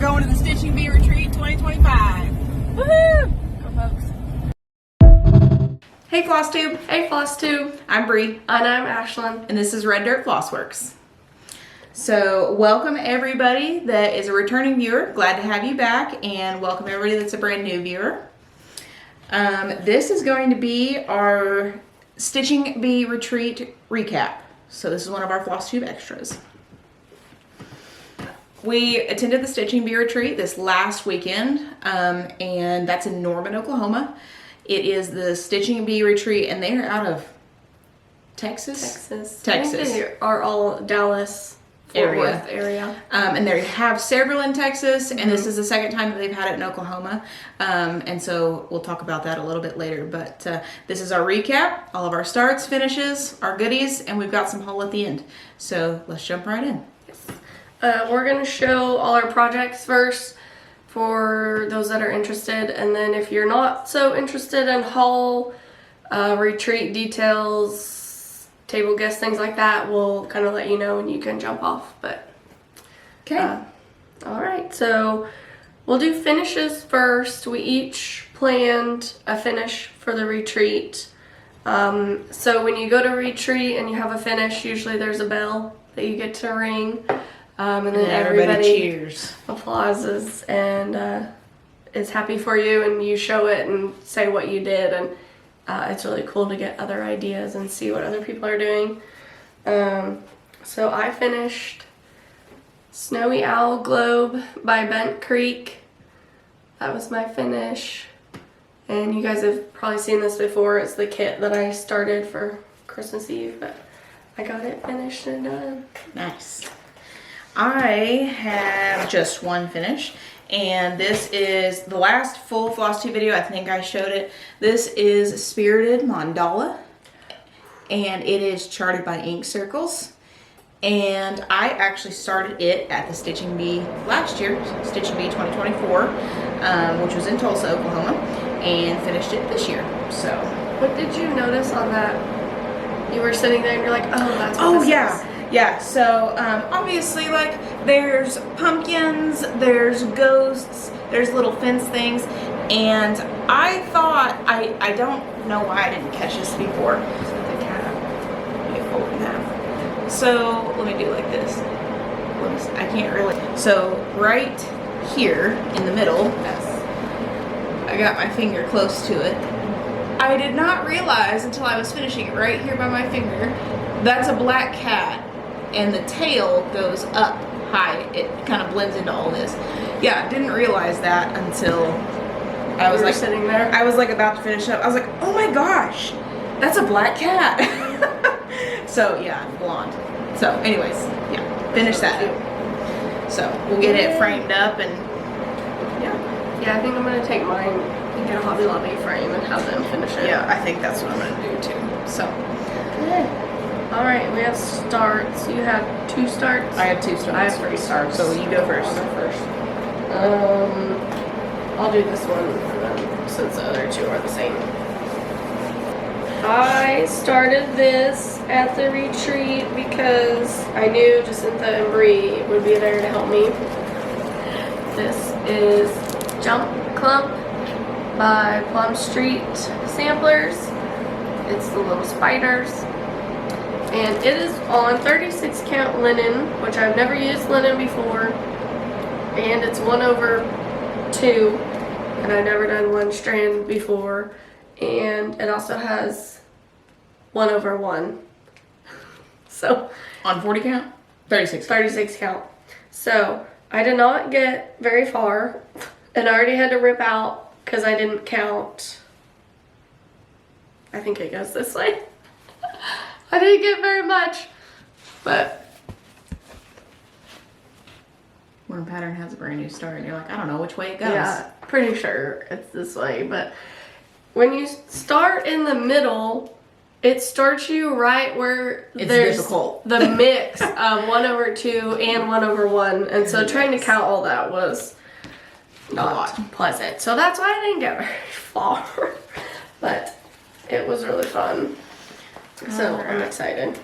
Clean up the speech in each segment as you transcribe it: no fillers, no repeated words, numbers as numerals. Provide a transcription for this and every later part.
going to the Stitching Bee Retreat 2025. Woohoo! Go folks. Hey Flosstube. Hey Flosstube. I'm Bree. And I'm Ashlyn. And this is Red Dirt Flossworks. So welcome everybody that is a returning viewer. Glad to have you back, and welcome everybody that's a brand new viewer. This is going to be our Stitching Bee Retreat recap. So this is one of our Flosstube extras. We attended the Stitching Bee Retreat this last weekend, and that's in Norman, Oklahoma. It is the Stitching Bee Retreat, and they are out of Texas. I think they are all Dallas, Fort Worth area. And they have several in Texas, and this is the second time that they've had it in Oklahoma. And so we'll talk about that a little bit later. But this is our recap, all of our starts, finishes, our goodies, and we've got some haul at the end. So let's jump right in. Yes. We're going to show all our projects first for those that are interested, and then if you're not so interested in haul, retreat details, table guests, things like that, we'll kind of let you know and you can jump off. But okay. All right, so we'll do finishes first. We each planned a finish for the retreat. So when you go to retreat and you have a finish, usually there's a bell that you get to ring. And then everybody cheers, applauses, and is happy for you, and you show it and say what you did, and it's really cool to get other ideas and see what other people are doing. So I finished Snowy Owl Globe by Bent Creek. That was my finish, and you guys have probably seen this before. It's the kit that I started for Christmas Eve, but I got it finished and done. Nice. I have just one finish, and this is the last full Flosstube video. I think I showed it. This is Spirited Mandala, and it is charted by ink circles. And I actually started it at the Stitching Bee last year, Stitching Bee 2024, which was in Tulsa, Oklahoma, and finished it this year. So, what did you notice on that? You were sitting there and you're like, oh, that's what this is. Yeah, so obviously, like, there's pumpkins, there's ghosts, there's little fence things, and I thought, I don't know why I didn't catch this before. The cat, you fold in half. So let me do like this. I can't really. So right here in the middle, I got my finger close to it. I did not realize until I was finishing it right here by my finger, that's a black cat. And the tail goes up high. It kind of blends into all this. Yeah, didn't realize that until I was like sitting there. I was like about to finish up. I was like, oh my gosh, that's a black cat. So yeah, blonde. So anyways, yeah, finish that up. So we'll get it framed up, and yeah, I think I'm gonna take mine and get a Hobby Lobby frame and have them finish it. Yeah, I think that's what I'm gonna do too. So okay. All right, we have starts. You have 2 starts? I have 2 starts. I have 3 starts. So you go first. I'll go first. I'll do this one since the other 2 are the same. I started this at the retreat because I knew Jacintha and Bree would be there to help me. This is Clump by Plum Street Samplers. It's the little spiders. And it is on 36 count linen, which I've never used linen before. And it's 1/2, and I've never done 1 strand before. And it also has 1/1. So on 40 count? 36. 36 count. So I did not get very far, and I already had to rip out because I didn't count. I think it goes this way. I didn't get very much, but Worm Pattern has a brand new start, and you're like, I don't know which way it goes. Yeah, pretty sure it's this way. But when you start in the middle, it starts you right where there's difficult. The mix of 1/2 and 1/1, and so trying to count all that was not pleasant. So that's why I didn't get very far, but it was really fun. So I'm excited.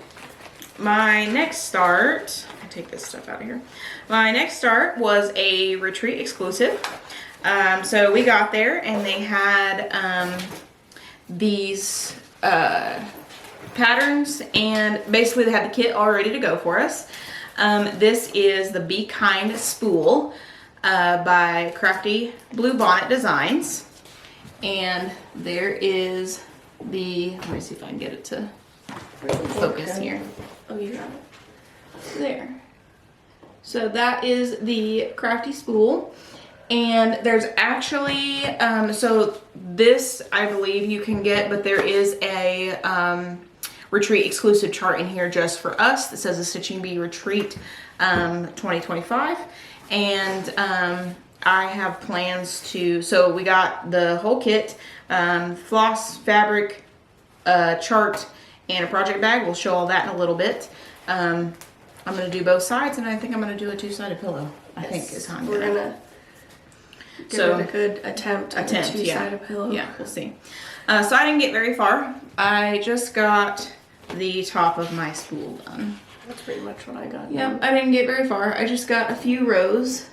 My next start, I take this stuff out of here. My next start was a retreat exclusive. So we got there and they had these patterns, and basically they had the kit all ready to go for us. This is the Be Kind Spool by Crafty Bluebonnet Designs. And there is the, let me see if I can get it to focus here. Oh, you got it. There. So that is the Crafty Spool. And there's actually, so this I believe you can get, but there is a retreat exclusive chart in here just for us that says the Stitching Bee Retreat 2025. And I have plans to, so we got the whole kit, floss, fabric, chart, and a project bag. We'll show all that in a little bit. I'm going to do both sides, and I think I'm going to do a two-sided pillow. I think is how I'm We're going to give it a good attempt at a two-sided pillow. Yeah, we'll see. So I didn't get very far. I just got the top of my spool done. That's pretty much what I got. Yeah, I didn't get very far. I just got a few rows.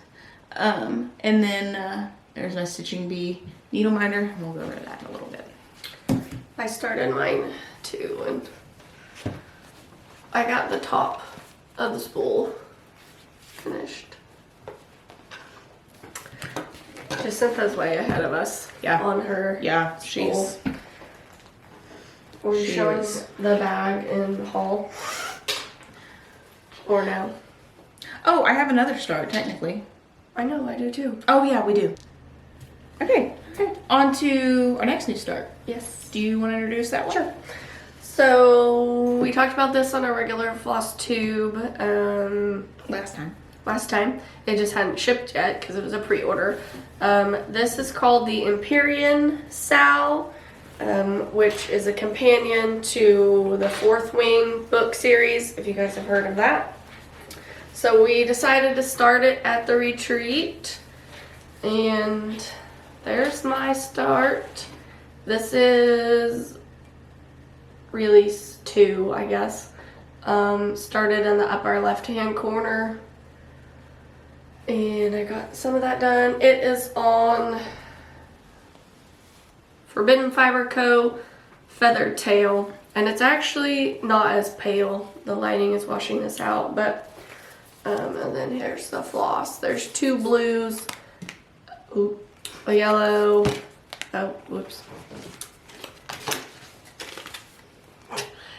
And then there's my Stitching Bee needle minder. We'll go over that in a little bit. I started mine too, and I got the top of the spool finished. Jacintha's way ahead of us. Yeah. On her. Yeah, spool. she's. Were you she showing is. the bag in the haul? Or no? Oh, I have another start technically. I know, I do too. Oh yeah, we do. Okay. On to our next new start. Yes. Do you want to introduce that one? Sure. So we talked about this on our regular Flosstube last time. It just hadn't shipped yet because it was a pre-order. This is called the Empyrean Sal, which is a companion to the Fourth Wing book series, if you guys have heard of that. So we decided to start it at the retreat, and there's my start. This is release 2, I guess. Started in the upper left-hand corner, and I got some of that done. It is on Forbidden Fiber Co. Feathered Tail, and it's actually not as pale. The lighting is washing this out, but and then here's the floss. There's 2 blues, a yellow, oh, whoops.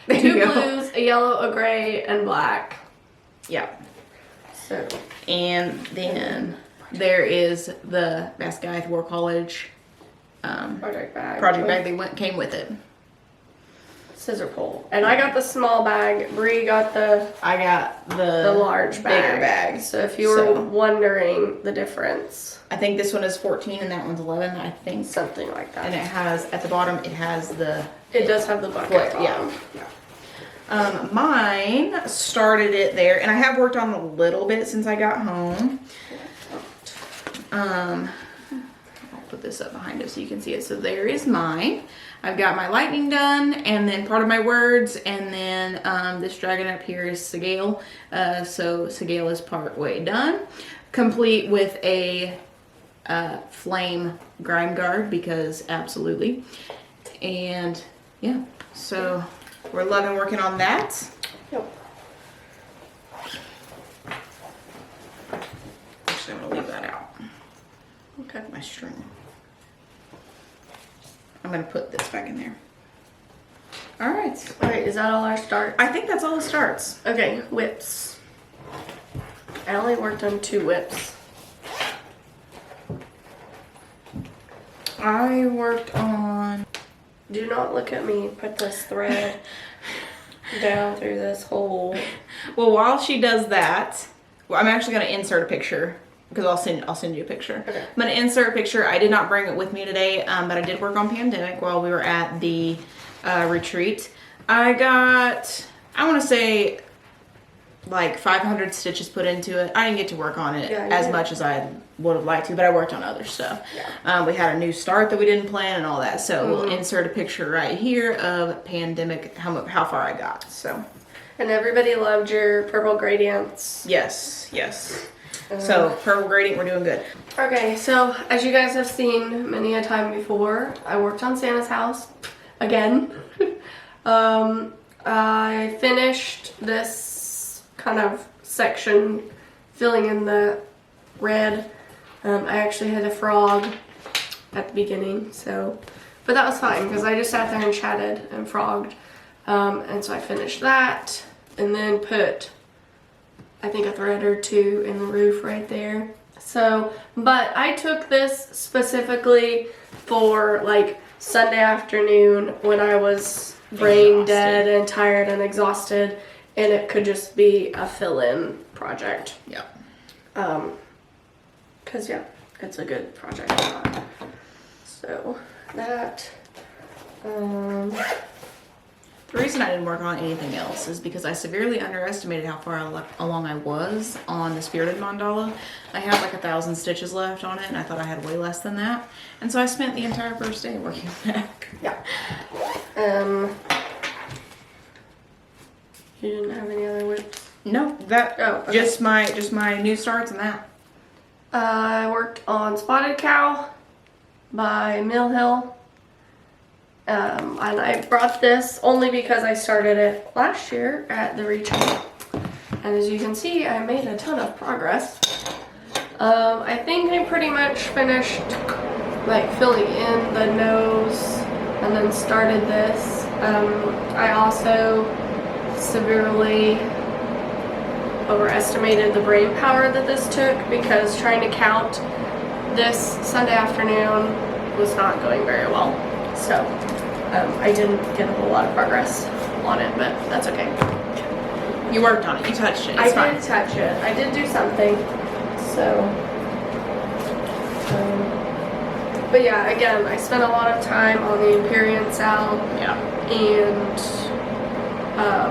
2 blues, a yellow, a gray, and black. Yeah. So. And then there is the Basquiat War College Project bag. That came with it. Scissor pull. And I got the small bag. Bree got I got the large bag. Bigger bag. So if you were wondering the difference. I think this one is 14 and that one's 11, I think. Something like that. And it has, at the bottom, it has the... It does have the bucket. Yeah. Mine started it there, and I have worked on a little bit since I got home. I'll put this up behind us so you can see it. So there is mine. I've got my lightning done, and then part of my words, and then this dragon up here is Segale. So Segale is part way done. Complete with a flame grime guard, because absolutely. And yeah, so we're loving working on that. Yep. Actually, I'm gonna leave that out. Okay. My string. I'm gonna put this back in there. All right. Alright, is that all our starts? I think that's all the starts. Okay, whips. I only worked on 2 whips. I worked on... Do not look at me. Put this thread down through this hole. Well, while she does that, I'm actually gonna insert a picture, because I'll send you a picture. Okay. I'm gonna insert a picture. I did not bring it with me today, but I did work on Pandemic while we were at the retreat. I got, I want to say, like 500 stitches put into it. I didn't get to work on it as much as I would have liked to, but I worked on other stuff. Yeah. We had a new start that we didn't plan and all that. So we'll insert a picture right here of Pandemic, how far I got. So And everybody loved your purple gradients. Yes, yes. So purple gradient, we're doing good. Okay, so as you guys have seen many a time before, I worked on Santa's house again. I finished this kind of section filling in the red. I actually had a frog at the beginning, so, but that was fine because I just sat there and chatted and frogged. And so I finished that and then put, I think, a thread or two in the roof right there. So, but I took this specifically for like Sunday afternoon when I was brain dead and tired and exhausted, and it could just be a fill-in project. Yeah. Cause yeah, it's a good project. So that, The reason I didn't work on anything else is because I severely underestimated how far along I was on the Spirited Mandala. I had like 1,000 stitches left on it, and I thought I had way less than that. And so I spent the entire first day working back. yeah. You didn't have any other whips? No, that Oh, okay. just my new starts and that. I worked on Spotted Cow by Mill Hill. And I brought this only because I started it last year at the retreat. And as you can see, I made a ton of progress. I think I pretty much finished like filling in the nose and then started this. I also severely overestimated the brain power that this took because trying to count this Sunday afternoon was not going very well. So I didn't get a whole lot of progress on it, but that's okay. You worked on it. You touched it. I It's fine. did touch it. I did do something. So, but yeah, again, I spent a lot of time on the Empyrean cell, Yeah. and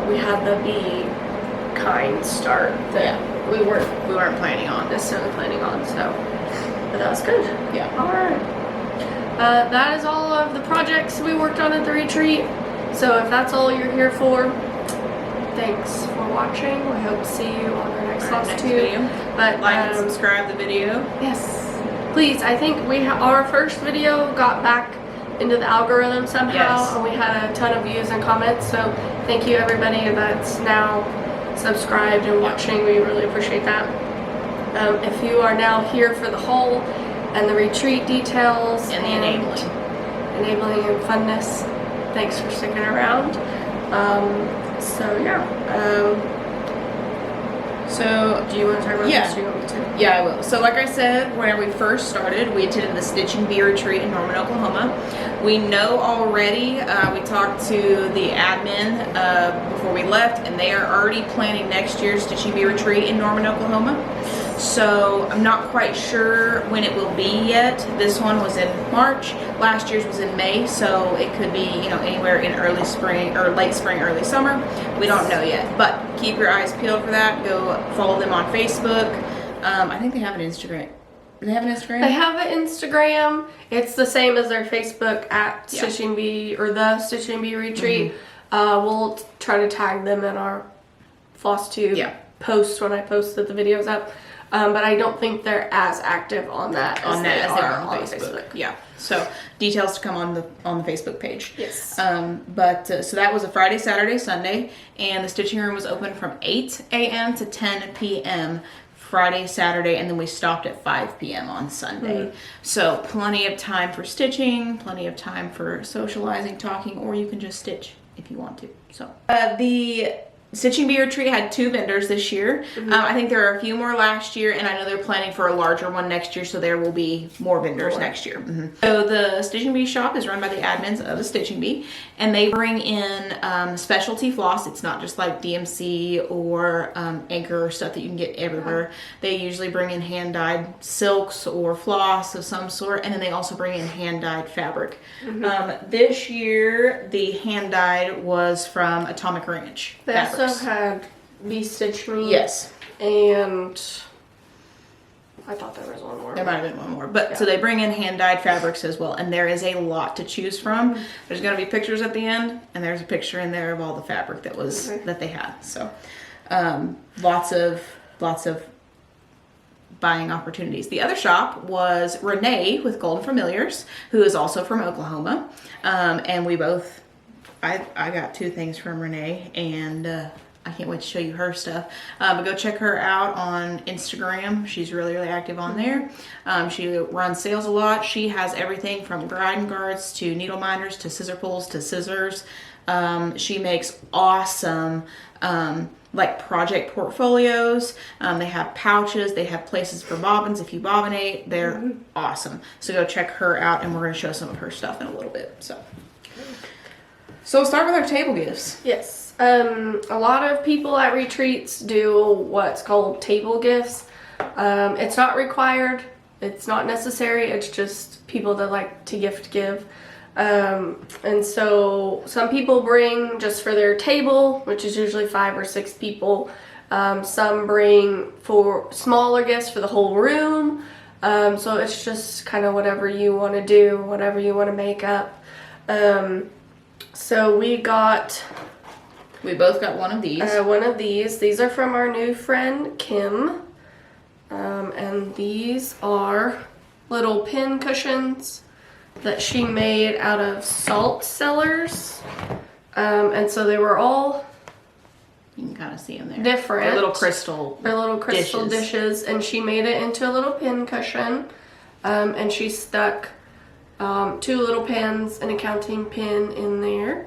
we had the bee kind start that we weren't planning on. necessarily planning on. So, but that was good. Yeah. All right. That is all of the projects we worked on at the retreat. So if that's all you're here for, thanks for watching. We hope to see you on our next Next Flosstube. video. But Like and subscribe the video. yes, please. I think our first video got back into the algorithm somehow, Yes. and we had a ton of views and comments. So thank you everybody that's now subscribed and watching. We really appreciate that. If you are now here for the haul and the retreat details And the enabling and funness, thanks for sticking around. So yeah. So Do you want to talk about Yeah. this? Do you want me to? yeah, I will. So like I said, when we first started, we attended the Stitching Bee Retreat in Norman, Oklahoma. We know already, we talked to the admin before we left, and they are already planning next year's Stitching Bee Retreat in Norman, Oklahoma. So I'm not quite sure when it will be yet. This one was in March. Last year's was in May, so it could be, anywhere in early spring or late spring, early summer. We don't know yet, but keep your eyes peeled for that. Go follow them on Facebook. I think they have an Instagram. Do they have an Instagram? They have an Instagram. It's the same as their Facebook at Yeah. Stitching Bee or the Stitching Bee Retreat. We'll try to tag them in our Flosstube post when I post the videos up. But I don't think they're as active on that as they are on Facebook. Yeah. So details to come on the Facebook page. Yes. So that was a Friday, Saturday, Sunday, and the stitching room was open from 8 a.m. to 10 p.m. Friday, Saturday, and then we stopped at 5 p.m. on Sunday. So plenty of time for stitching, plenty of time for socializing, talking, or you can just stitch if you want to. So the Stitching Bee Retreat had 2 vendors this year. I think there are a few more last year, and I know they're planning for a larger one next year, so there will be more vendors next year. So the Stitching Bee shop is run by the admins of the Stitching Bee, and they bring in specialty floss. It's not just like DMC or Anchor or stuff that you can get everywhere. They usually bring in hand-dyed silks or floss of some sort, and then they also bring in hand-dyed fabric. This year, the hand-dyed was from Atomic Ranch. They also had Bee Stitch Me. Yes. And I thought there was one more. There might have been one more, but so they bring in hand-dyed fabrics as well, and there is a lot to choose from. There's gonna be pictures at the end, and there's a picture in there of all the fabric that was that they had. So lots of buying opportunities. The other shop was Renee with Golden Familiars, who is also from Oklahoma, and we both. I got 2 things from Renee, and I can't wait to show you her stuff. But go check her out on Instagram. She's really active on there. She runs sales a lot. She has everything from grinding guards to needle minders to scissor pulls to scissors. She makes awesome like project portfolios. They have pouches. They have places for bobbins if you bobbinate. They're awesome. So go check her out, and we're going to show some of her stuff in a little bit. So we'll start with our table gifts. Yes. A lot of people at retreats do what's called table gifts. It's not required. It's not necessary. It's just people that like to give. And so some people bring just for their table, which is usually 5 or 6 people. Some bring for smaller gifts for the whole room. So it's just kind of whatever you want to do, whatever you want to make up. So we both got one of these. One of these. These are from our new friend, Kim. And these are little pin cushions that she made out of salt cellars. And so they were all... You can kind of see them there. Different. They're little crystal dishes. And she made it into a little pin cushion. And she stuck 2 little pins and a counting pin in there.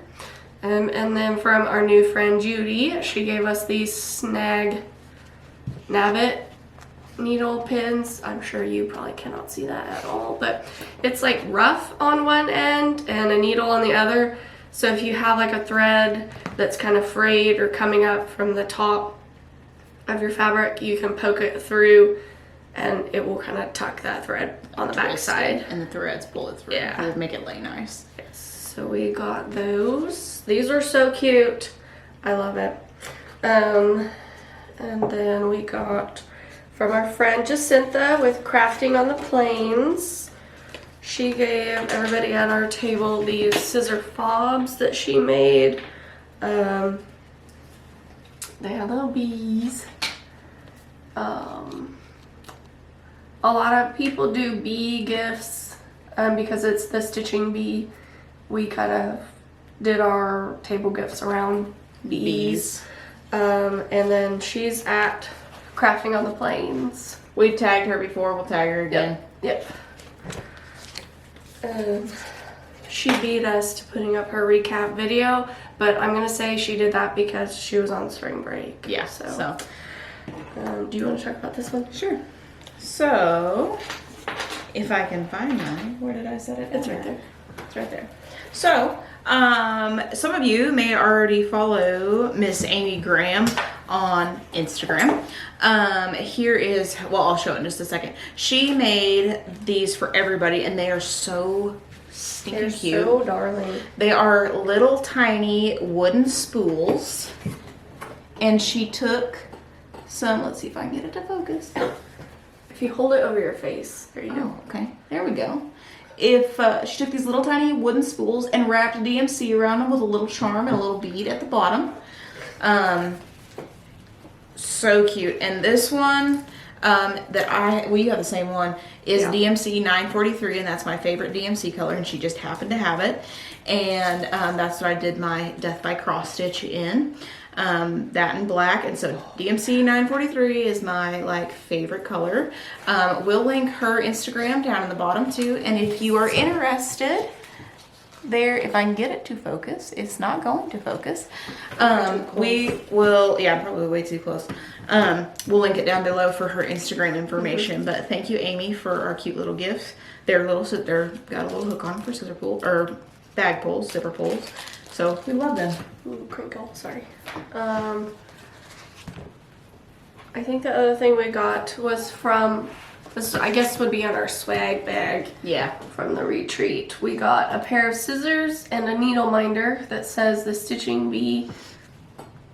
And then from our new friend Judy, she gave us these snag Navit needle pins. I'm sure you probably cannot see that at all, but it's like rough on one end and a needle on the other. So if you have like a thread that's kind of frayed or coming up from the top of your fabric, you can poke it through and it will kind of tuck that thread on the back side. And the threads pull it through. Yeah. It'll make it lay nice. So we got those. These are so cute. I love it. And then we got from our friend Jacintha with Crafting on the Plains. She gave everybody at our table these scissor fobs that she made. They have little bees. A lot of people do bee gifts because it's the stitching bee. We kind of did our table gifts around bees. And then she's at Crafting on the Plains. We've tagged her before. We'll tag her again. Yep. She beat us to putting up her recap video, but I'm going to say she did that because she was on spring break. Yeah, So. Do you want to talk about this one? Sure. So, if I can find mine, where did I set it? It's right there. It's right there. So, some of you may already follow Miss Amy Graham on Instagram. Here is, well, I'll show it in just a second. She made these for everybody, and they are so stinking cute. They're so darling. They are little tiny wooden spools, and she took some, let's see if I can get it to focus. If you hold it over your face, there you go. Oh, okay, there we go. If she took these little tiny wooden spools and wrapped DMC around them with a little charm and a little bead at the bottom. So cute. And this one we have the same one, is DMC 943, and that's my favorite DMC color, and she just happened to have it. And that's what I did my Death by Cross Stitch in. That in black, and so DMC 943 is my favorite color. We'll link her Instagram down in the bottom too, and if you are interested there, if I can get it to focus, it's not going to focus. We will, yeah, probably way too close. We'll link it down below for her Instagram information. But thank you, Amy, for our cute little gifts. They're little, so they're got a little hook on them for scissor pull or bag pulls, zipper pulls. So we love them. Ooh, crinkle, sorry. I think the other thing we got was from, this I guess would be on our swag bag. Yeah. From the retreat. We got a pair of scissors and a needle minder that says the Stitching Bee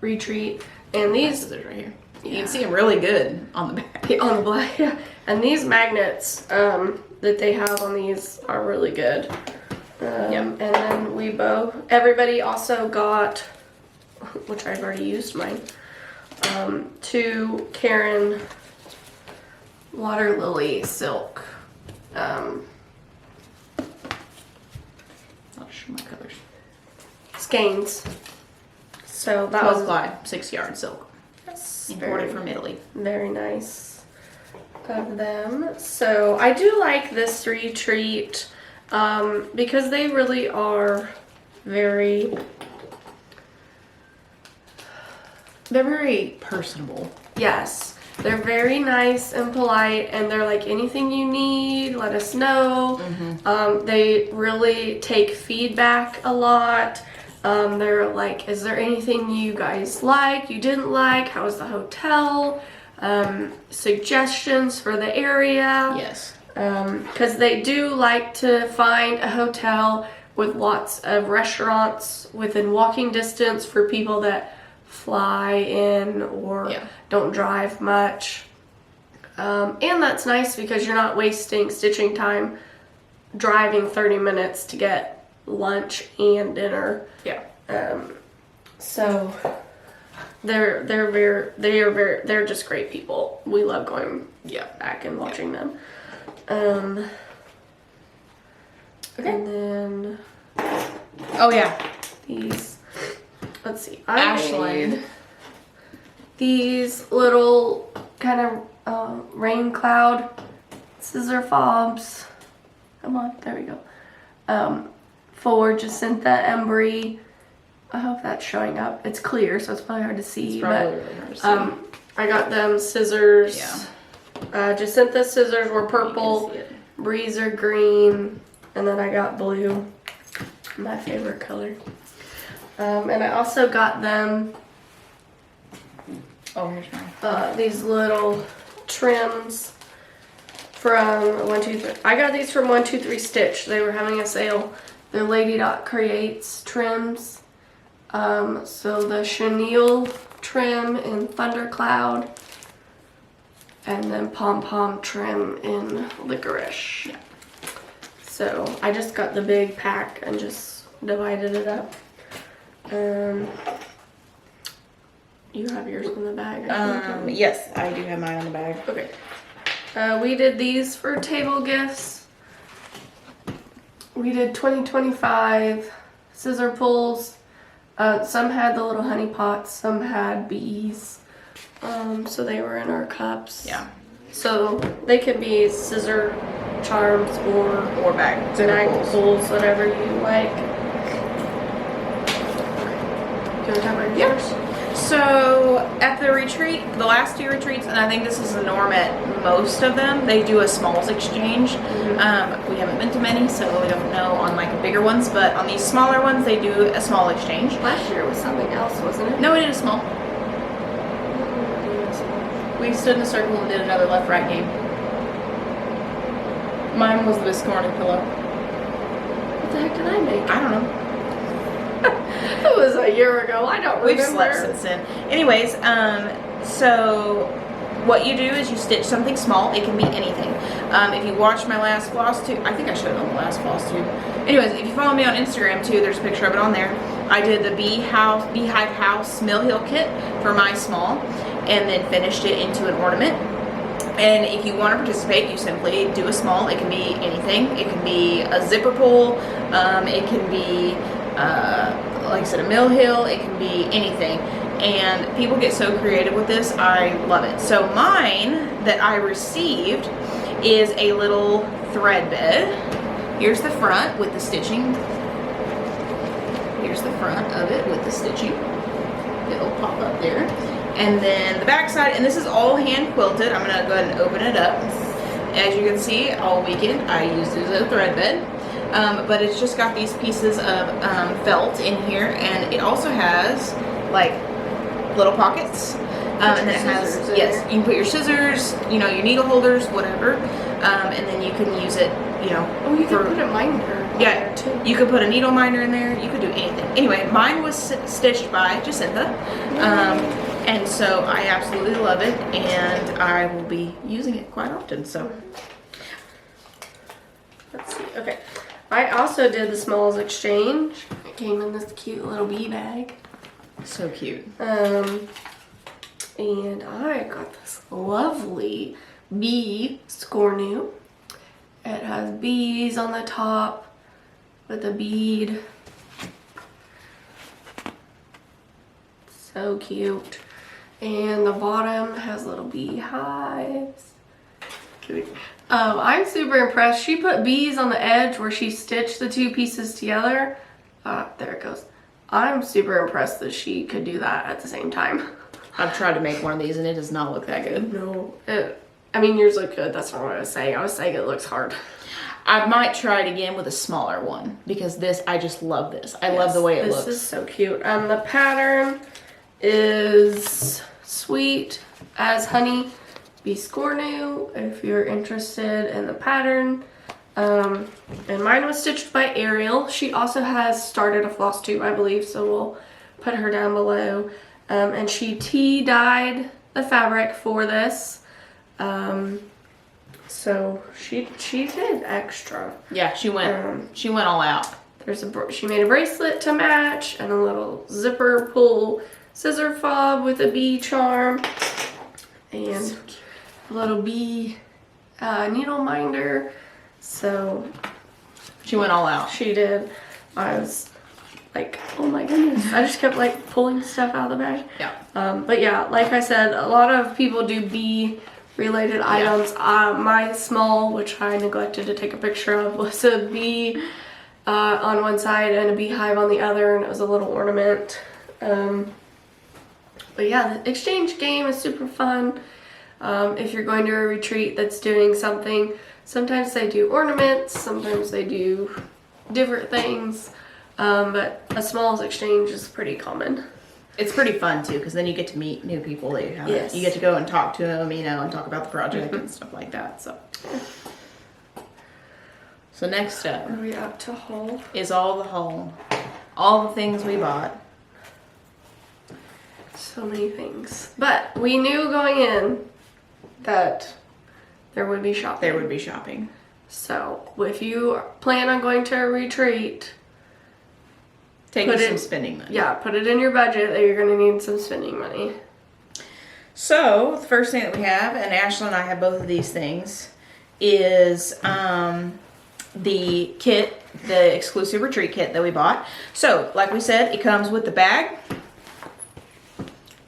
Retreat. And these scissors right here. Yeah. You can see them really good on the back. On the black, yeah. And these magnets that they have on these are really good. And then everybody also got, which I've already used mine, 2 Karen water lily silk. I'll show my colors. Skeins. So that 12 was ply, 6-yard silk. yes, Imported from Italy. very nice of them. So I do like this retreat because they really are very. They're very personable. Yes. They're very nice and polite, and they're like, anything you need, let us know. They really take feedback a lot. They're like, is there anything you guys like, you didn't like? How was the hotel? Suggestions for the area. Yes. Because they do like to find a hotel with lots of restaurants within walking distance for people that fly in or don't drive much. And that's nice because you're not wasting stitching time driving 30 minutes to get lunch and dinner. Yeah. So they're just great people. We love going back and watching them. Okay. And then Oh yeah. these, let's see. Ashland. Made these little kind of rain cloud scissor fobs. Come on, there we go. For Jacintha and Brie. I hope that's showing up. It's clear, so it's probably hard to see. It's probably but really hard to see. I got them scissors. Yeah. Jacintha scissors were You can purple. see it. Bree's are green, and then I got blue, my favorite color. And I also got them Oh, here's mine. these little trims from 123. I got these from 123 Stitch. They were having a sale. They're Lady Dot Creates trims. So the chenille trim in Thundercloud, and then pom pom trim in Licorice. Yeah. So I just got the big pack and just divided it up. You have yours in the bag. I think. Yes, I do have mine on the bag. Okay. We did these for table gifts. We did 2025 scissor pulls. Some had the little honey pots, some had bees. So they were in our cups. Yeah. So they can be scissor charms or bag. bag pulls, whatever you like. Do you want to talk about yours? So at the retreat, the last 2 retreats, and I think this is the norm at most of them, they do a smalls exchange. We haven't been to many, so we don't know on like the bigger ones, but on these smaller ones, they do a small exchange. Last year was something else, wasn't it? No, we did a small. We stood in a circle and did another left-right game. Mine was the Biscorn pillow. What the heck did I make? I don't know. It was a year ago. I don't remember. We've slept since then. Anyways, so what you do is you stitch something small. It can be anything. If you watch my last Flosstube, I think I showed it on the last Flosstube. Anyways, if you follow me on Instagram too, there's a picture of it on there. I did the Beehive House Mill Hill kit for my small, and then finished it into an ornament. And if you want to participate, you simply do a small. It can be anything. It can be a zipper pull. It can be like I said, a mill hill. It can be anything, and people get so creative with this. I love it. So mine that I received is a little thread bed. Here's the front with the stitching. Here's the front of it with the stitching. It'll pop up there, and then the back side, and this is all hand quilted. I'm gonna go ahead and open it up. As you can see, all weekend I used it as a thread bed. But it's just got these pieces of felt in here, and it also has like little pockets. And then it has, yes, you can put your scissors, you know, your needle holders, whatever, and then you can use it, you know. Oh, you can put a minder. Yeah, too. you could put a needle minder in there. You could do anything. Anyway, mine was stitched by Jacintha, And so I absolutely love it, and I will be using it quite often. So let's see. Okay, I also did the smalls exchange. It came in this cute little bee bag. so cute. And I got this lovely bee scornu. It has bees on the top with a bead. So cute. And the bottom has little beehives. Cute. I'm super impressed. She put bees on the edge where she stitched the two pieces together. There it goes. I'm super impressed that she could do that at the same time. I've tried to make one of these and it does not look that good. No. I mean, yours look good. That's not what I was saying. I was saying it looks hard. I might try it again with a smaller one because this, I just love this. I love the way it looks. This is so cute. The pattern is Sweet as Honey Bee Scornu if you're interested in the pattern. And mine was stitched by Ariel. She also has started a Flosstube, I believe, so we'll put her down below. And she tea-dyed the fabric for this. So she did extra. Yeah, she went all out. She made a bracelet to match and a little zipper pull scissor fob with a bee charm and a little bee needle minder. So she went all out. She did. I was like, oh my goodness. I just kept like pulling stuff out of the bag. Yeah. But yeah, like I said, a lot of people do bee related items. My small, which I neglected to take a picture of, was a bee on one side and a beehive on the other, and it was a little ornament. But yeah, the exchange game is super fun. If you're going to a retreat that's doing something, sometimes they do ornaments, sometimes they do different things, but a smalls exchange is pretty common. It's pretty fun too, because then you get to meet new people that you have. Yes. You get to go and talk to them, you know, and talk about the project and stuff like that. So next up, Are we up to haul? is all the things we bought. So many things. But we knew going in that there would be shopping. There would be shopping. So if you plan on going to a retreat, Take some spending money. yeah, put it in your budget that you're going to need some spending money. So the first thing that we have, and Ashley and I have both of these things, is the kit, the exclusive retreat kit that we bought. So like we said, it comes with the bag,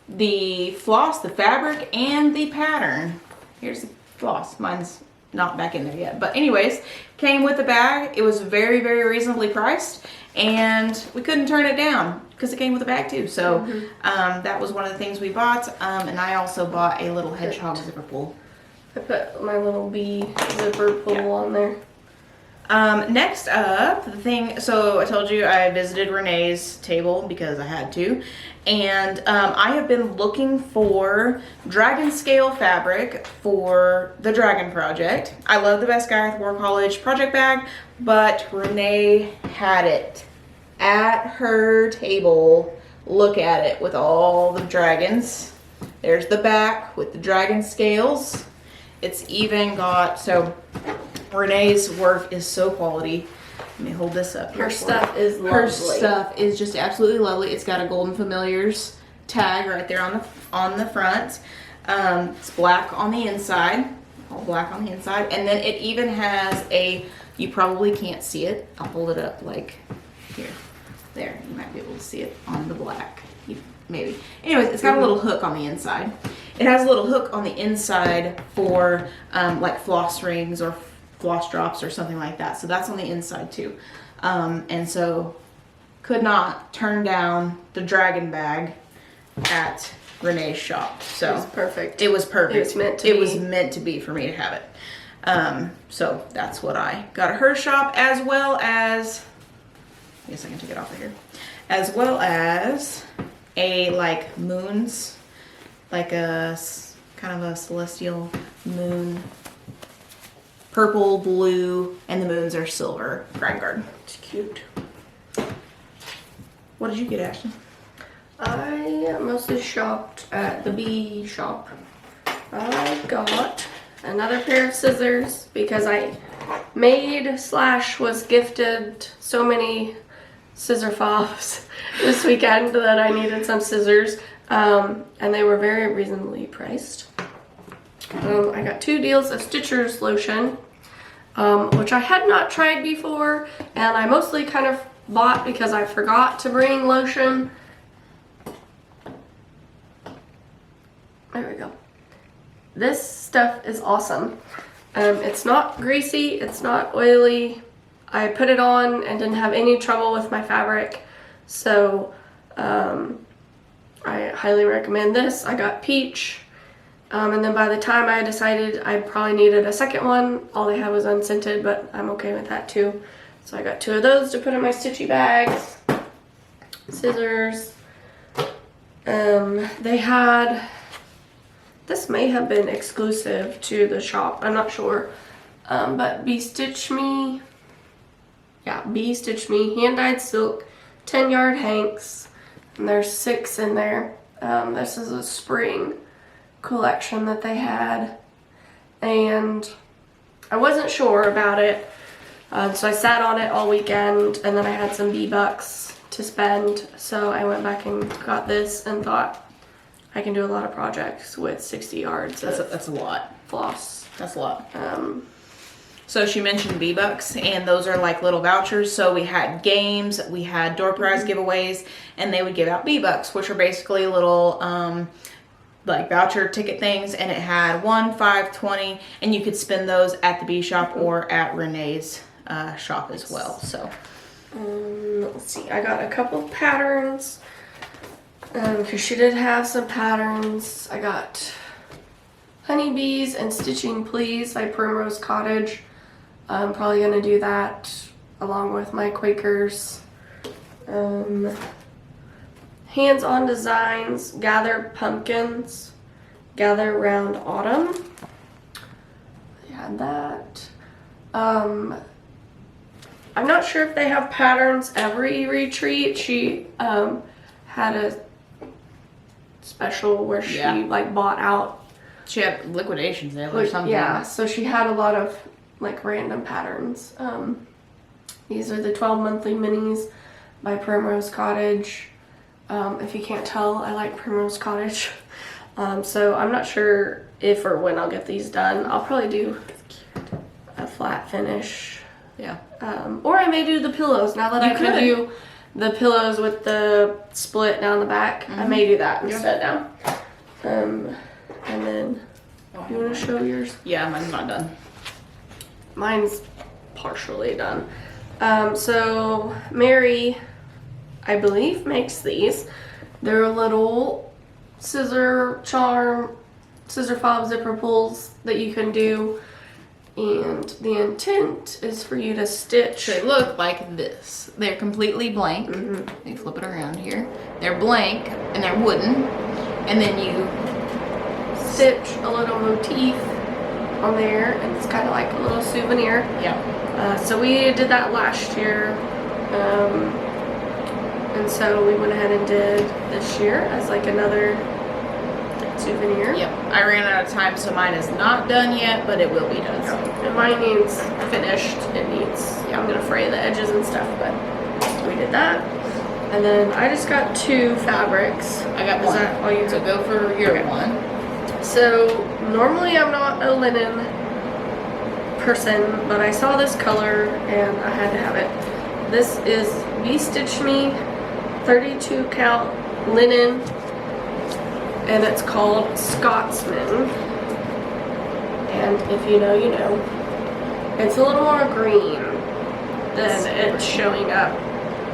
the floss, the fabric, and the pattern. Here's the floss. Mine's not back in there yet. But anyways, came with the bag. It was very, very reasonably priced, and we couldn't turn it down because it came with a bag too. So that was one of the things we bought. And I also bought a little hedgehog zipper pull. I put my little bee zipper pull on there. Next up, the thing, so I told you I visited Renee's table because I had to, and I have been looking for dragon scale fabric for the dragon project. I love the Best Guy at War College project bag, but Renee had it at her table. Look at it with all the dragons. There's the back with the dragon scales. It's even got, so Renee's work is so quality. Let me hold this up here. Her stuff is lovely. Her stuff is just absolutely lovely. It's got a Golden Familiars tag right there on the front. It's black on the inside, all black on the inside, and then it even has a, you probably can't see it. I'll hold it up like here. There, you might be able to see it on the black. Maybe. Anyways, it's got a little hook on the inside. It has a little hook on the inside for like floss rings or floss drops or something like that. So that's on the inside too. And so could not turn down the dragon bag at Renee's shop. So it was perfect. It was perfect. It was meant to be. It was meant to be for me to have it. So that's what I got at her shop, as well as, I guess I can take it off of here, as well as a like moons, like a kind of a celestial moon, purple, blue, and the moons are silver. Grand Guard. It's cute. What did you get, Ashley? I mostly shopped at the bee shop. I got another pair of scissors because I made / was gifted so many scissor fobs this weekend that I needed some scissors, and they were very reasonably priced. I got 2 deals of Stitcher's lotion, which I had not tried before, and I mostly kind of bought because I forgot to bring lotion. There we go. This stuff is awesome. It's not greasy, it's not oily. I put it on and didn't have any trouble with my fabric, so I highly recommend this. I got peach, and then by the time I decided I probably needed a second one, all they had was unscented, but I'm okay with that too. So I got 2 of those to put in my stitchy bags. Scissors. They had, this may have been exclusive to the shop, I'm not sure, but Bee Stitch Me hand-dyed silk 10-yard hanks, and there's 6 in there. This is a spring collection that they had, and I wasn't sure about it, so I sat on it all weekend, and then I had some bee bucks to spend, so I went back and got this and thought I can do a lot of projects with 60 yards. That's a lot. Floss. That's a lot. So she mentioned bee-bucks, and those are like little vouchers. So we had games, we had door prize giveaways, and they would give out bee-bucks, which are basically little like voucher ticket things, and it had 1, 5, 20, and you could spend those at the bee shop or at Renee's shop as well. So let's see, I got a couple patterns because she did have some patterns. I got Honeybees and Stitching Please by Primrose Cottage. I'm probably going to do that along with my Quakers. Hands-on Designs, Gather Pumpkins, Gather Round Autumn. I had that. I'm not sure if they have patterns every retreat. She had a special where she like bought out. she had liquidation sale or something. Yeah, so she had a lot of like random patterns. These are the 12 monthly minis by Primrose Cottage. If you can't tell, I like Primrose Cottage. So I'm not sure if or when I'll get these done. I'll probably do a flat finish. Yeah. Or I may do the pillows now that I can do the pillows with the split down the back. Mm-hmm. I may do that instead now. And then, you want to show yours? Yeah, mine's not done. Mine's partially done. So Mary, I believe, makes these. They're little scissor charm, scissor fob zipper pulls that you can do. And the intent is for you to stitch. They look like this. They're completely blank. Mm-hmm. You flip it around here. They're blank and they're wooden. And then you stitch a little motif on there, and it's kind of like a little souvenir. Yeah. So we did that last year. And so we went ahead and did this year as like another souvenir. Yep. I ran out of time, so mine is not done yet, but it will be done. And mine needs finished. It needs, I'm gonna fray the edges and stuff, but we did that. And then I just got 2 fabrics. I got one. Is that all you So go for your one. So normally I'm not a linen person, but I saw this color and I had to have it. This is Bee Stitch Me 32 count linen, and it's called Scotsman. And if you know, you know. It's a little more green than it's showing up.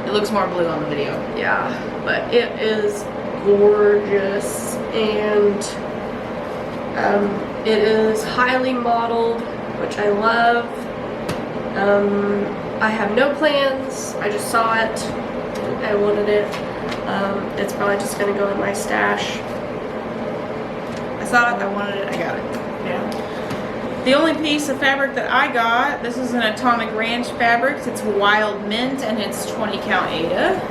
It looks more blue on the video. Yeah, but it is gorgeous, and it is highly modeled, which I love. I have no plans. I just saw it. I wanted it. It's probably just gonna go in my stash. I saw it, I wanted it, I got it. Yeah. The only piece of fabric that I got, this is an Atomic Ranch fabric. It's Wild Mint and it's 20 count Ada.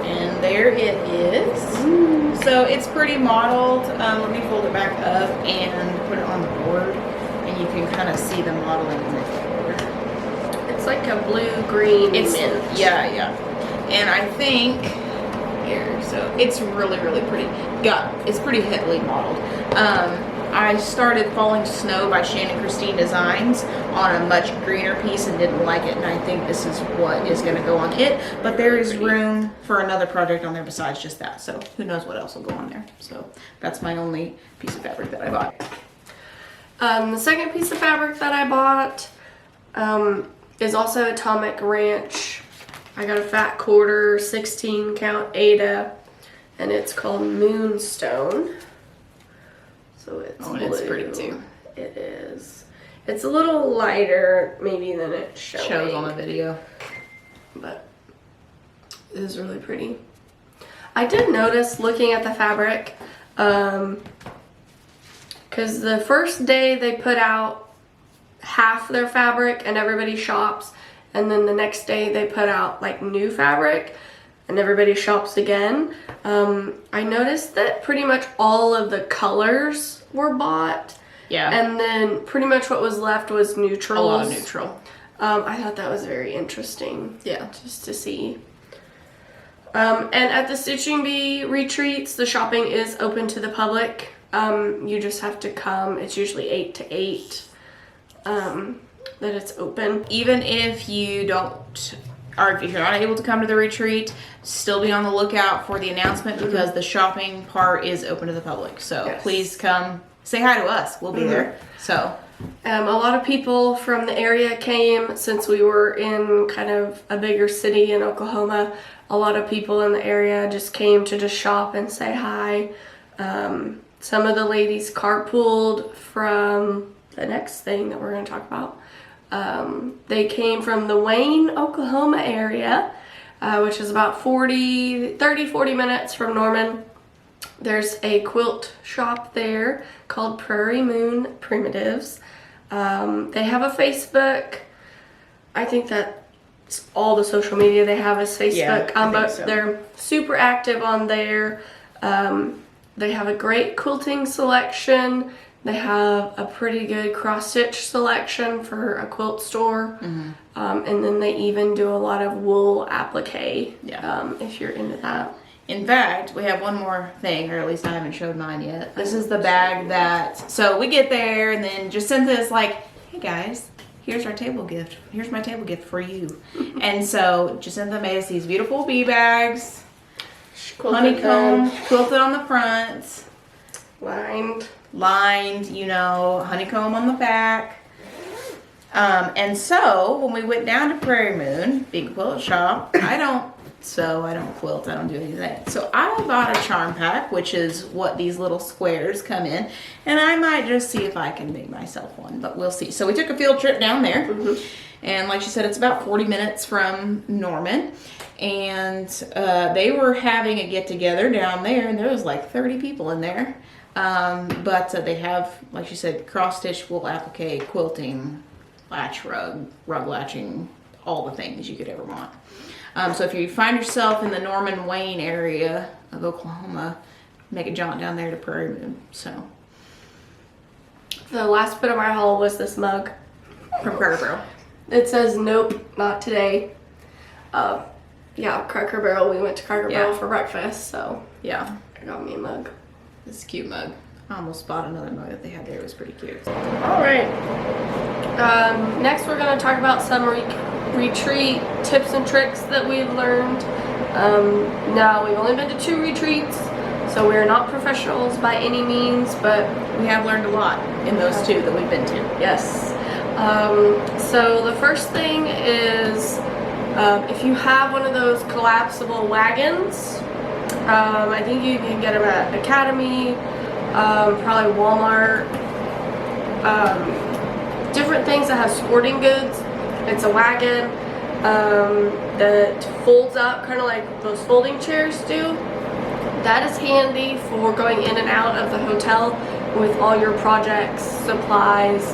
And there it is. Ooh. So it's pretty mottled. Let me fold it back up and put it on the board, and you can kind of see the modeling in the board. It's like a blue-green mint. Yeah. And I think here, so it's really pretty. It's pretty heavily modeled. I started Falling Snow by Shannon Christine Designs on a much greener piece and didn't like it, and I think this is what is going to go on it. But there is room for another project on there besides just that, so who knows what else will go on there. So that's my only piece of fabric that I bought. The second piece of fabric that I bought is also Atomic Ranch. I got a fat quarter, 16 count Ada, and it's called Moonstone. So it's blue. It's pretty too. It is. It's a little lighter maybe than it shows on the video, but it is really pretty. I did notice looking at the fabric, because the first day they put out half their fabric and everybody shops, and then the next day they put out like new fabric and everybody shops again. I noticed that pretty much all of the colors were bought. Yeah. And then pretty much what was left was neutrals. A lot of neutral. I thought that was very interesting. Yeah. Just to see. And at the Stitching Bee retreats, the shopping is open to the public. You just have to come. It's usually 8 to 8 that it's open. Even if you don't, or if you're not able to come to the retreat, still be on the lookout for the announcement, because the shopping part is open to the public. So Yes. please come say hi to us. We'll be there. So A lot of people from the area came since we were in kind of a bigger city in Oklahoma. A lot of people in the area just came to just shop and say hi. Some of the ladies carpooled from the next thing that we're going to talk about. They came from the Wayne, Oklahoma area, which is about 40 minutes from Norman. There's a quilt shop there called Prairie Moon Primitives. They have a Facebook. I think that's all the social media they have is Facebook. Yeah, I think but so. They're super active on there. They have a great quilting selection. They have a pretty good cross-stitch selection for a quilt store. And then they even do a lot of wool applique, if you're into that. in fact, we have one more thing, or at least I haven't showed mine yet. This is the bag that, so we get there and then Jacintha is like, hey guys, here's our table gift. Here's my table gift for you. And so Jacintha made us these beautiful bee bags. Honeycomb, quilted on the front. Lined, you know, honeycomb on the back. And so when we went down to Prairie Moon, big quilt shop, I don't quilt, I don't do any of that. So I bought a charm pack, which is what these little squares come in, and I might just see if I can make myself one, but we'll see. So we took a field trip down there, and like she said, it's about 40 minutes from Norman, and they were having a get-together down there, and there was like 30 people in there. But they have, like she said, cross-stitch, wool applique, quilting, latch rug latching, all the things you could ever want. So if you find yourself in the Norman Wayne area of Oklahoma, make a jaunt down there to Prairie Moon. So the last bit of my haul was this mug from Cracker Barrel. It says nope, not today. Yeah, Cracker Barrel. We went to Cracker Barrel for breakfast, so yeah, I got me a mug. This cute mug. I almost bought another mug that they had there. It was pretty cute. All right. Next, we're going to talk about some retreat tips and tricks that we've learned. Now, we've only been to 2 retreats, so we're not professionals by any means, but we have learned a lot in those 2 that we've been to. Yes. So the first thing is if you have one of those collapsible wagons, I think you can get them at Academy, probably Walmart, different things that have sporting goods. It's a wagon that folds up, kind of like those folding chairs do. That is handy for going in and out of the hotel with all your projects, supplies,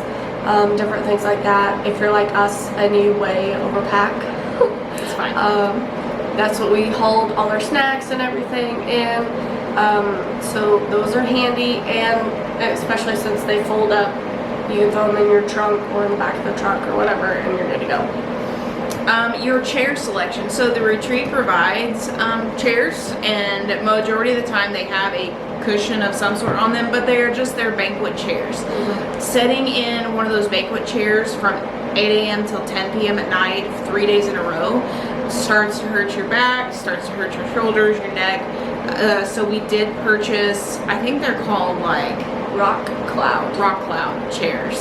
different things like that. If you're like us and you way overpack, it's fine. that's what we hold all our snacks and everything in. So those are handy, and especially since they fold up, you can throw them in your trunk or in the back of the truck or whatever, and you're good to go. Your chair selection. So the retreat provides chairs, and majority of the time they have a cushion of some sort on them, but they're just their banquet chairs. Setting in one of those banquet chairs from 8 a.m. till 10 p.m. at night, 3 days in a row, starts to hurt your back, starts to hurt your shoulders, your neck. So we did purchase, I think they're called like Rock Cloud chairs.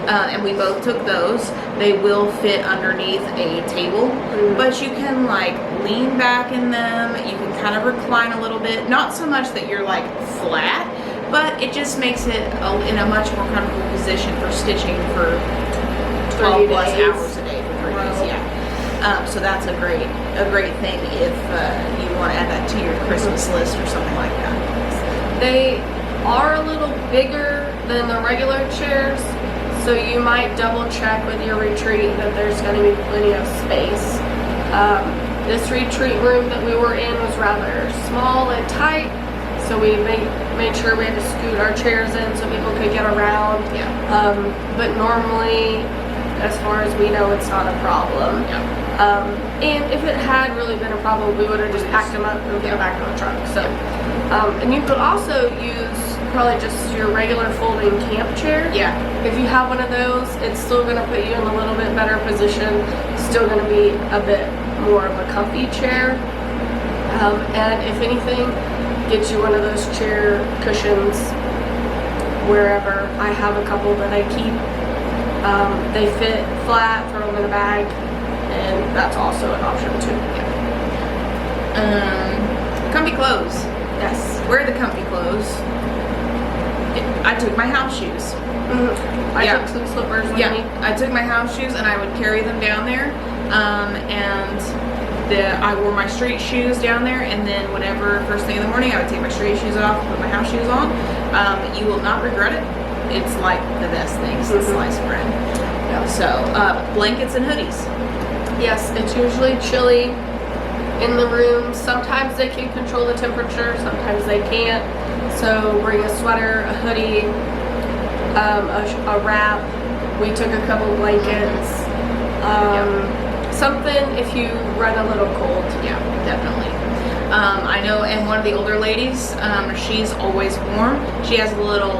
And we both took those. They will fit underneath a table, but you can like lean back in them. You can kind of recline a little bit. Not so much that you're like flat, but it just makes it in a much more comfortable position for stitching for 12 plus hours a day for 3 days. Yeah. So that's a great thing if you want to add that to your Christmas list or something like that. They are a little bigger than the regular chairs, so you might double check with your retreat that there's going to be plenty of space. This retreat room that we were in was rather small and tight, so we made sure we had to scoot our chairs in so people could get around. Yeah. But normally, as far as we know, it's not a problem. Yeah. And if it had really been a problem, we would have just packed them up and put them back in the truck. So, and you could also use probably just your regular folding camp chair. Yeah. If you have one of those, it's still going to put you in a little bit better position. Still going to be a bit more of a comfy chair. And if anything, get you one of those chair cushions wherever. I have a couple that I keep. They fit flat, throw them in a bag, and that's also an option too. Comfy clothes. Yes. Wear the comfy clothes. I took my house shoes. I took some slippers with me. I took my house shoes and I would carry them down there. I wore my street shoes down there, and then whenever first thing in the morning I would take my street shoes off, put my house shoes on. You will not regret it. It's like the best thing since sliced bread. Yeah. So blankets and hoodies. Yes, it's usually chilly in the room. Sometimes they can control the temperature, sometimes they can't. So bring a sweater, a hoodie, a wrap. We took a couple blankets. Something if you run a little cold. Yeah, definitely. I know, and one of the older ladies, she's always warm. She has a little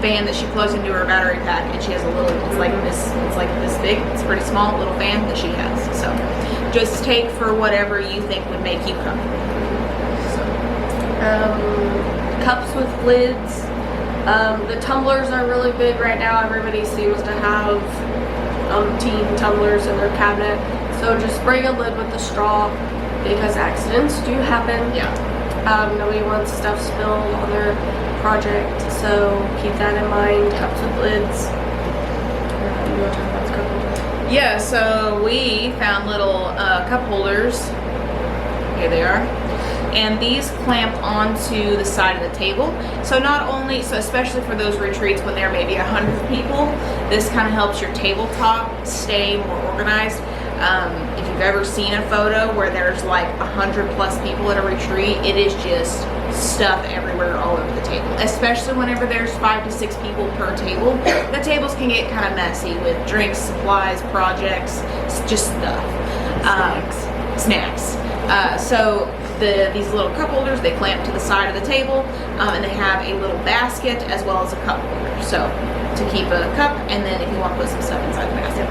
fan that she plugs into her battery pack, and she has a little, it's like this big, it's a pretty small little fan that she has. So just take for whatever you think would make you comfortable. Cups with lids. The tumblers are really big right now. Everybody seems to have umpteen tumblers in their cabinet. So just bring a lid with the straw, because accidents do happen. Yeah. Nobody wants stuff spilled on their project, so keep that in mind. Cups with lids. You want to talk about cup holders? Yeah, so we found little cup holders. Here they are. And these clamp onto the side of the table. So not only, so especially for those retreats when there may be 100 people, this kind of helps your tabletop stay more organized. If you've ever seen a photo where there's like 100 plus people at a retreat, it is just stuff everywhere all over the table. Especially whenever there's 5 to 6 people per table. The tables can get kind of messy with drinks, supplies, projects, just stuff. Snacks. So these little cup holders, they clamp to the side of the table, and they have a little basket as well as a cup holder. So to keep a cup, and then if you want to put some stuff inside the basket.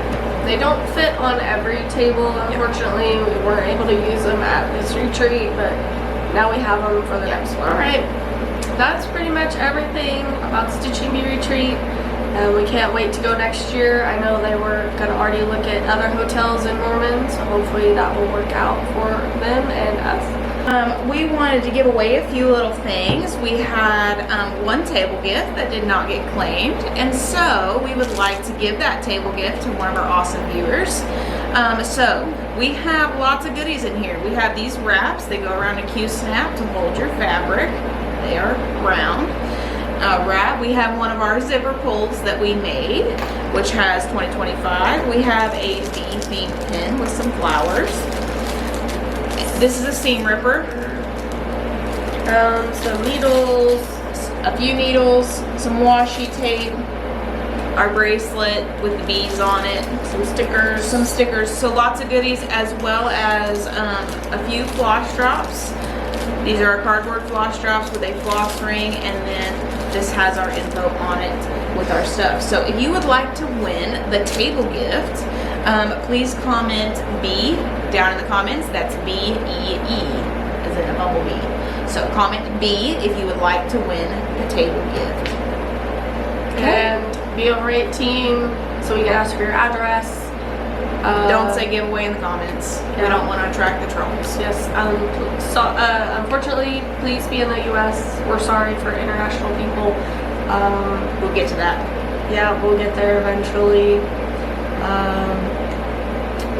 They don't fit on every table, unfortunately. We weren't able to use them at this retreat, but now we have them for the next one. Alright, that's pretty much everything about Stitching Bee Retreat. We can't wait to go next year. I know they were going to already look at other hotels in Norman, so hopefully that will work out for them and us. We wanted to give away a few little things. We had one table gift that did not get claimed, and so we would like to give that table gift to one of our awesome viewers. So we have lots of goodies in here. We have these wraps. They go around a Q-snap to hold your fabric. They are round. Wrap. We have one of our zipper pulls that we made, which has 2025. We have a bee themed pin with some flowers. This is a seam ripper. Some needles. A few needles, some washi tape, our bracelet with the beads on it, some stickers, so lots of goodies, as well as a few floss drops. These are our cardboard floss drops with a floss ring, and then this has our info on it with our stuff. So if you would like to win the table gift, please comment B down in the comments. That's B-E-E, as in a bumblebee. So comment B if you would like to win the table gift. And be over 18 so we can ask for your address. Don't say giveaway in the comments. Yeah. We don't want to attract the trolls. Yes. Unfortunately, please be in the U.S. We're sorry for international people. We'll get to that. Yeah, we'll get there eventually.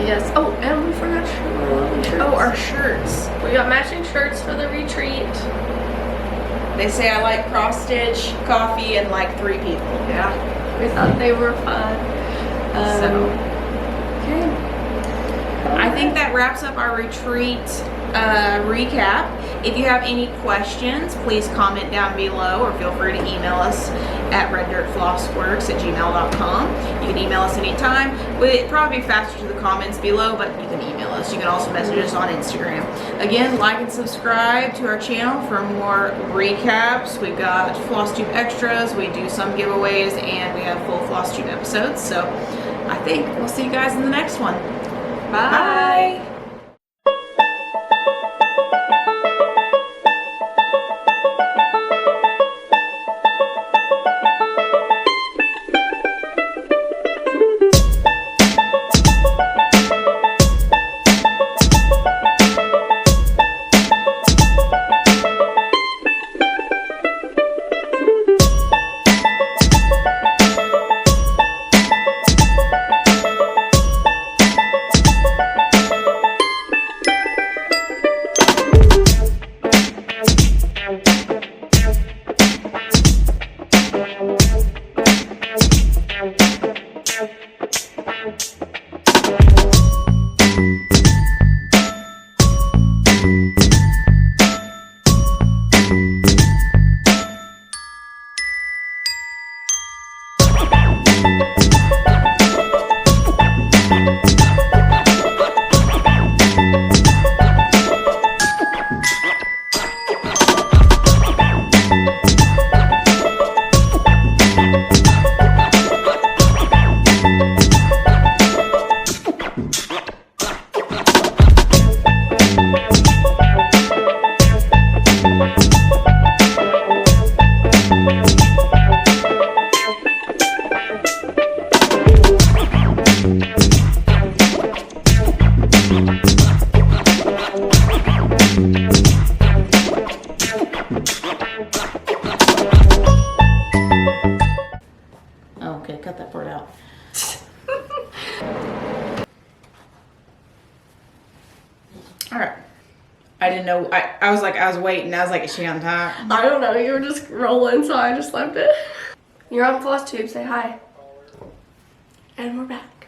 Yes. Oh, and we forgot to show our lovely shirts. Oh, our shirts. We got matching shirts for the retreat. They say I like cross stitch, coffee, and like 3 people. Yeah. We thought they were fun. Okay. I think that wraps up our retreat recap. If you have any questions, please comment down below, or feel free to email us at reddirtflossworks@gmail.com. You can email us anytime. It'd probably be faster to the comments below, but you can email us. You can also message us on Instagram. Again, like and subscribe to our channel for more recaps. We've got Flosstube extras, we do some giveaways, and we have full Flosstube episodes. So I think we'll see you guys in the next one. Bye. Okay, cut that part out. Alright. I didn't know. I was waiting. I was like, is she on time? I don't know. You were just rolling, so I just left it. You're on Flosstube. Say hi. And we're back.